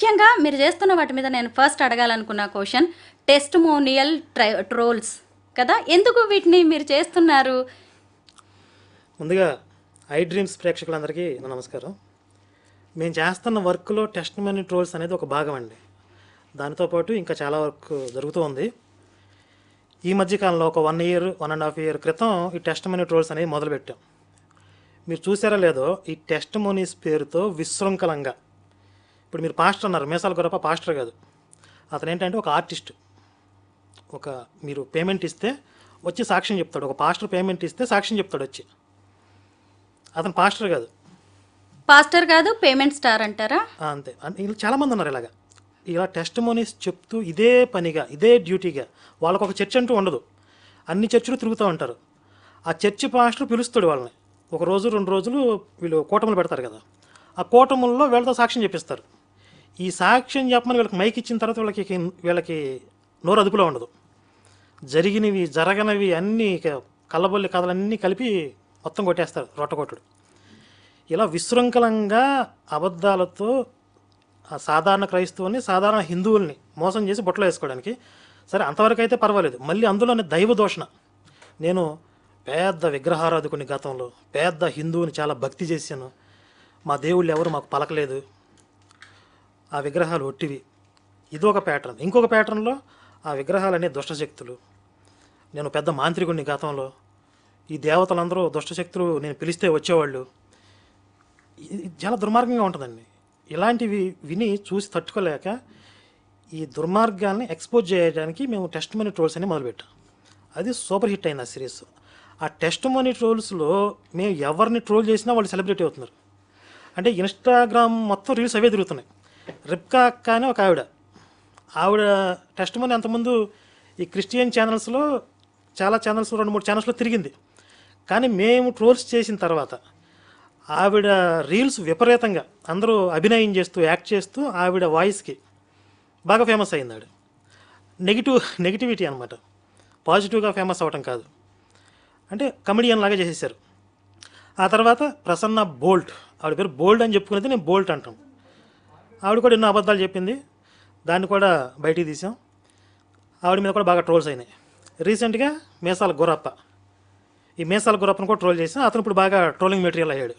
ముఖ్యంగా మీరు చేస్తున్న వాటి మీద నేను ఫస్ట్ అడగాలనుకున్న క్వశ్చన్ టెస్టిమోనియల్ ట్రోల్స్ కదా, ఎందుకు వీటిని మీరు చేస్తున్నారు? ముందుగా ఐ డ్రీమ్స్ ప్రేక్షకులందరికీ నా నమస్కారం. మేము చేస్తున్న వర్క్లో టెస్ట్ మనీ ట్రోల్స్ అనేది ఒక భాగం అండి. దానితో పాటు ఇంకా చాలా వర్క్ జరుగుతూ ఉంది. ఈ మధ్యకాలంలో ఒక 1 year 1.5 year క్రితం ఈ టెస్ట్ మనీ ట్రోల్స్ అనేది మొదలుపెట్టాం. మీరు చూసారో లేదో, ఈ టెస్ట్ మనీస్ పేరుతో విశృంఖలంగా, ఇప్పుడు మీరు పాస్టర్ అన్నారు, మేసాల గొరప పాస్టర్ కాదు, అతను ఏంటంటే ఒక ఆర్టిస్ట్. మీరు పేమెంట్ ఇస్తే వచ్చి సాక్ష్యం చెప్తాడు. ఒక పాస్టర్ పేమెంట్ ఇస్తే సాక్ష్యం చెప్తాడు వచ్చి. అతను పాస్టర్ కాదు, పాస్టర్ కాదు, పేమెంట్ స్టార్ అంటారా? అంతే. ఇలా చాలామంది ఉన్నారు ఇలా టెస్ట్ మనీస్ చెప్తూ ఇదే పనిగా, ఇదే డ్యూటీగా. వాళ్ళకు ఒక చర్చ్ అంటూ ఉండదు, అన్ని చర్చిలు తిరుగుతూ ఉంటారు. ఆ చర్చి పాస్టర్ పిలుస్తాడు వాళ్ళని. 1 రోజు 2 రోజులు వీళ్ళు కూటములు పెడతారు కదా, ఆ కూటముల్లో వీళ్ళతో సాక్ష్యం చెప్పిస్తారు. ఈ సాక్ష్యం చెప్పమని వీళ్ళకి మైక్ ఇచ్చిన తర్వాత వీళ్ళకి నోరు అదుపులో ఉండదు. జరిగినవి జరగనవి అన్నీ కళ్ళబొల్లి కథలన్నీ కలిపి మొత్తం కొట్టేస్తారు, రొట్టగొట్టుడు. ఇలా విశృంఖలంగా అబద్ధాలతో ఆ సాధారణ క్రైస్తవుని, సాధారణ హిందువుల్ని మోసం చేసి బొట్టలో వేసుకోవడానికి. సరే, అంతవరకు అయితే పర్వాలేదు. మళ్ళీ అందులోనే దైవ దూషణ. నేను పెద్ద విగ్రహారాధకుని, గతంలో పెద్ద హిందువుని, చాలా భక్తి చేశాను, మా దేవుళ్ళు ఎవరు మాకు పలకలేదు, ఆ విగ్రహాలు ఒట్టివి. ఇది ఒక ప్యాటర్న్. ఇంకొక ప్యాటర్న్లో ఆ విగ్రహాలనే దుష్టశక్తులు, నేను పెద్ద మాంత్రికుడిని గతంలో, ఈ దేవతలందరూ దుష్టశక్తులు, నేను పిలిస్తే వచ్చేవాళ్ళు. ఇది చాలా దుర్మార్గంగా ఉంటుందండి. ఇలాంటివి విని చూసి తట్టుకోలేక ఈ దుర్మార్గాన్ని ఎక్స్పోజ్ చేయడానికి మేము టెస్ట్ మనీ ట్రోల్స్ అని మొదలుపెట్టాం. అది సూపర్ హిట్ అయింది ఆ సిరీస్. ఆ టెస్ట్ మనీ ట్రోల్స్లో మేము ఎవరిని ట్రోల్ చేసినా వాళ్ళు సెలబ్రిటీ అవుతున్నారు. అంటే ఇన్స్టాగ్రామ్ మొత్తం రీల్స్ అవే తిరుగుతున్నాయి. రిబ్కా అక్క అని ఒక ఆవిడ టెస్ట్ మనీ అంతకుముందు ఈ క్రిస్టియన్ ఛానల్స్లో, చాలా ఛానల్స్, 2-3 ఛానల్స్లో తిరిగింది. కానీ మేము ట్రోల్స్ చేసిన తర్వాత ఆవిడ రీల్స్ విపరీతంగా అందరూ అభినయం చేస్తూ, యాక్ట్ చేస్తూ ఆవిడ వాయిస్కి బాగా ఫేమస్ అయింది. ఆవిడ నెగిటివిటీ అనమాట, పాజిటివ్గా ఫేమస్ అవ్వటం కాదు. అంటే కమెడియన్ లాగా చేసేసారు. ఆ తర్వాత ప్రసన్న బోల్ట్, ఆవిడ పేరు బోల్డ్ అని చెప్పుకునేది నేను బోల్ట్ అంటాం. ఆవిడ కూడా ఎన్నో అబద్ధాలు చెప్పింది, దాన్ని కూడా బయటికి తీసాం. ఆవిడ మీద కూడా బాగా ట్రోల్స్ అయినాయి. రీసెంట్గా మేసాల గురప్ప, ఈ మేసాల గురప్పను కూడా ట్రోల్ చేసాం. అతను ఇప్పుడు బాగా ట్రోలింగ్ మెటీరియల్ అయ్యాడు.